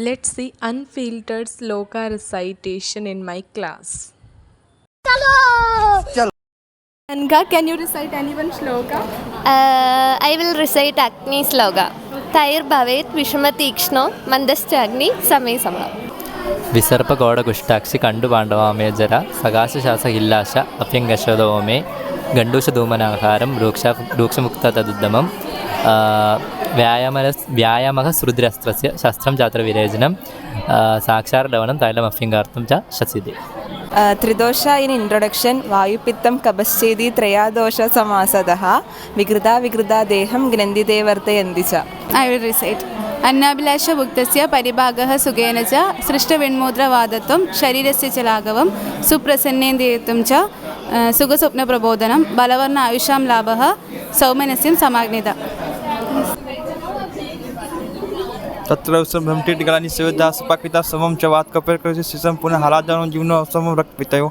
Let's see unfiltered sloka recitation in my class. Anka, can you recite any one shloka? I will recite Agni Sloka. Tair Bhavet Vishmatikshno Mandastagni Same Sama. വിസർപ്പഘോടകുഷ്ടാക്ഷി കണ്ടു പാണ്ഡവാമേജര സകാശശാസഹില്ലാശ അഭ്യങ്കശോദോമേ ഗണ്ഡൂഷധൂമനാഹാരം രൂക്ഷമുക്ത തദുദ്ദമം വ്യായാമः ശ്രുതിരസ്ത്രസ്യ ശസ്ത്രം ചാത്രവിരേചനം സാക്ഷാർലവണം തൈലമഭ്യങ്കാർത്തും ച ശസ്യതി. Tridosha in introduction വായുപിത്തം കപശ്ചേതി ത്രയാദോഷ സമാസതഃ വികൃതാ ദേഹം ഗ്രന്ഥിതേ വർത്തയന്തി ച. I will recite. അന്നാഭിലാഷ ഭുക്തസ്യ പരിഭാഗഃ സുഖേന ച സൃഷ്ടവെൺമൂത്രവാദത്വം ശരീരസ്യ ച ലാഘവം സുപ്രസന്നേന്ദ്രിയത്വം ച സുഖസ്വപ്നപ്രബോധനം ബലവർണ്ണ ആയുഷാം ലാഭഃ സൗമനസ്യം സമാഗ്നിത. तत्र ब्रह्मटिटिकलानि सेवदास पाकिता समं च वात कपेर कृषि शिशम पुनः हलाजानो जीवनो समं रक्तपितयो.